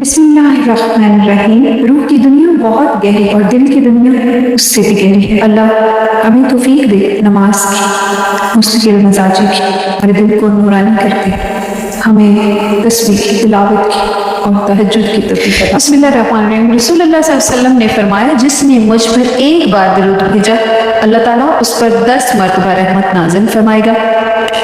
बिस्मिल्लाहिर्रहमानिर्रहीम। रूह की दुनिया बहुत गहरी और दिल की दुनिया उससे भी गहरी है। अल्लाह हमें तौफीक दे नमाज की, मुस्तकिल मजाजी की, हमारे दिल को नूरानी करके हमें तस्बीह की, तिलावत की और तहज्जुद की तौफीक दे। बिस्मिल्लाहिर्रहमानिर्रहीम। रसूलुल्लाह सल्लल्लाहु अलैहि वसल्लम ने फरमाया, जिसने मुझ पर एक बार दरूद भेजा अल्लाह ताला उस पर 10 मरतबा रहमत नाज़िल फरमाएगा।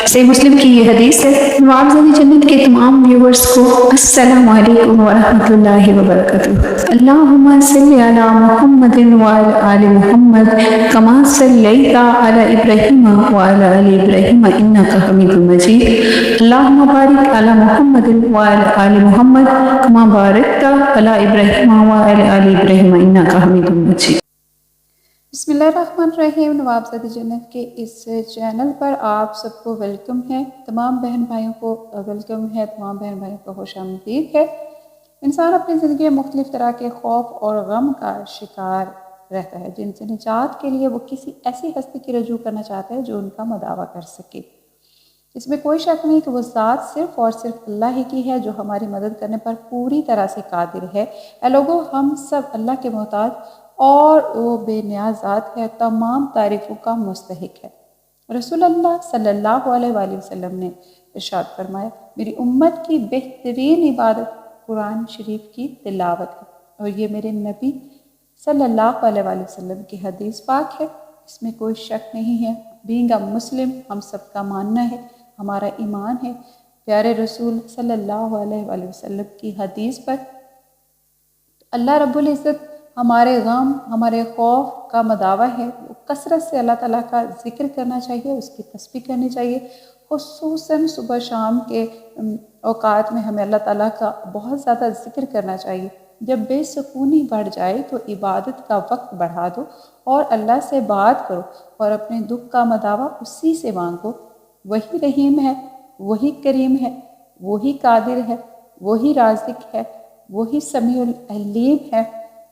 सही मुस्लिम की ये हदीस है। नवाब जन्नत के तमाम व्यूवर्स को अस्सलामु अलैकुम व रहमतुल्लाहि व बरकातुहू। अल्लाहुम्मा सल्लि अला मुहम्मदिन व अला आलि मुहम्मद कमा सल्लैता अला इब्राहीम व अला आलि इब्राहीम इन्नका हमीदुम मजीद। अल्लाहुम्मा बारिक अला मुहम्मदिन व अला आलि मुहम्मद कमा बारकता अला इब्राहीम व अला आलि इब्राहीम इन्नका हमीदुम मजीद। बिस्मिल्लाहिर्रहमानिर्रहीम। नवाबज़ादी जन्नत के इस चैनल पर आप सबको वेलकम है। तमाम बहन भाइयों को वेलकम है, तमाम बहन भाइयों को खुशामदीद है। इंसान अपनी ज़िंदगी में मुख्तलिफ़ तरह के खौफ और गम का शिकार रहता है, जिनसे निजात के लिए वो किसी ऐसी हस्ती की रजू करना चाहता है जो उनका मदावा कर सके। इसमें कोई शक नहीं कि वो ज़ात सिर्फ़ और सिर्फ अल्लाह ही की है, जो हमारी मदद करने पर पूरी तरह से कादिर है। ऐ लोगों, हम सब अल्लाह के मोहताज और वो बेनियाज़ ज़ात है, तमाम तारीफ़ों का मुस्तहिक है। रसूलुल्लाह सल्लल्लाहु अलैहि वसल्लम ने इरशाद फरमाया, मेरी उम्मत की बेहतरीन इबादत कुरान शरीफ की तिलावत है, और ये मेरे नबी सल्लल्लाहु अलैहि वसल्लम की हदीस पाक है। इसमें कोई शक नहीं है। बीइंग अ मुस्लिम हम सब का मानना है, हमारा ईमान है प्यारे रसूल सल्लल्लाहु अलैहि वसल्लम की हदीस पर। अल्लाह रब्बुल इज़्ज़त हमारे गम, हमारे खौफ का मदावा है। कसरत से अल्लाह ताला का ज़िक्र करना चाहिए, उसकी तस्बीह करनी चाहिए। खुसूसन सुबह शाम के औकात में हमें अल्लाह ताला का बहुत ज़्यादा ज़िक्र करना चाहिए। जब बेसुकूनी बढ़ जाए तो इबादत का वक्त बढ़ा दो और अल्लाह से बात करो और अपने दुख का मदावा उसी से मांगो। वही रहीम है, वही करीम है, वही कादिर है, वही राज़िक है, वही समीउल अलीम है,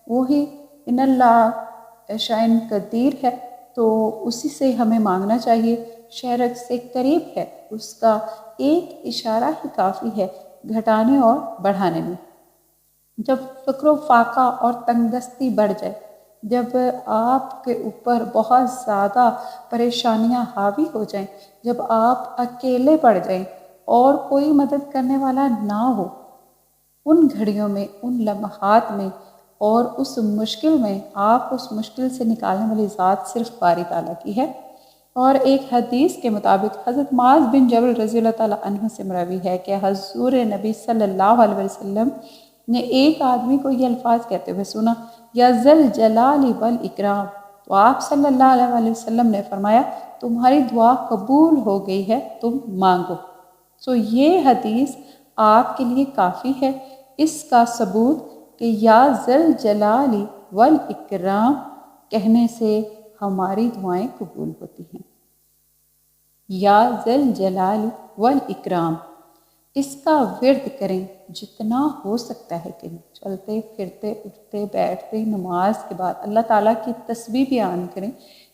वही इन्नल्लाह शाइन कदीर है। तो उसी से हमें मांगना चाहिए। शरक से करीब है, उसका एक इशारा ही काफ़ी है घटाने और बढ़ाने में। जब फ़क्र फाका और तंगदस्ती बढ़ जाए, जब आपके ऊपर बहुत ज़्यादा परेशानियां हावी हो जाएं, जब आप अकेले पड़ जाएं और कोई मदद करने वाला ना हो, उन घड़ियों में, उन लम्हात में और उस मुश्किल में, आप उस मुश्किल से निकालने वाली ज़ात सिर्फ बारी ताला की है। और एक हदीस के मुताबिक हज़रत माज़ बिन जबल रज़ियल्लाहु ताला अन्हु से मरवी है कि हज़ूर नबी सल्लल्लाहु अलैहि वसल्लम ने एक आदमी को ये अल्फाज कहते हुए सुना, या ज़ल जलाली वल इकराम। तो आप सल्लल्लाहु अलैहि वसल्लम ने फरमाया, तुम्हारी दुआ कबूल हो गई है, तुम मांगो। तो ये हदीस आपके लिए काफ़ी है। इसका सबूत कि या ज़ल जलाली वल इकराम कहने से हमारी दुआएं कबूल होती हैं। या ज़ल जलाली वल इकराम, इसका विर्द करें, जितना हो सकता है करें। चलते फिरते, उठते बैठते, नमाज के बाद अल्लाह ताला की तस्बीह बयान करें।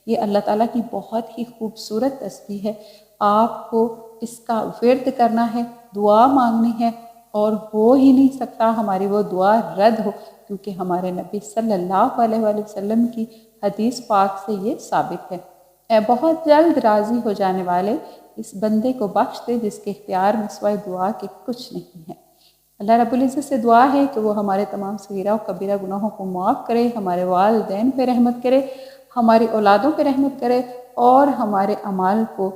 ये अल्लाह ताला की बहुत ही खूबसूरत तस्बीह है। आपको इसका विर्द करना है, दुआ मांगनी है, और हो ही नहीं सकता हमारी वो दुआ रद्द हो, क्योंकि हमारे नबी सल्लल्लाहु अलैहि वसल्लम की हदीस पाक से ये साबित है। बहुत जल्द राज़ी हो जाने वाले इस बंदे को बख्श दे जिसके इख्तियार में सिवाय दुआ के कुछ नहीं है। अल्लाह रब्बुल इज़्ज़त से दुआ है कि वो हमारे तमाम सगीरा और कबीरा गुनाहों को माफ़ करे, हमारे वालिदैन पे रहमत करे, हमारी औलादों पे रहमत करे और हमारे अमाल को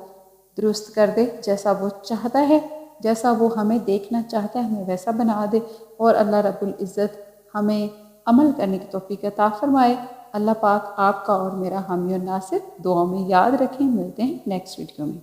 दुरुस्त कर दे। जैसा वो चाहता है, जैसा वो हमें देखना चाहता है, हमें वैसा बना दे। और अल्लाह रब्बुल इज़्ज़त हमें अमल करने की तौफीक अता फरमाए। अल्लाह पाक आपका और मेरा हामी और नासिर दुआ में याद रखें। मिलते हैं नेक्स्ट वीडियो में।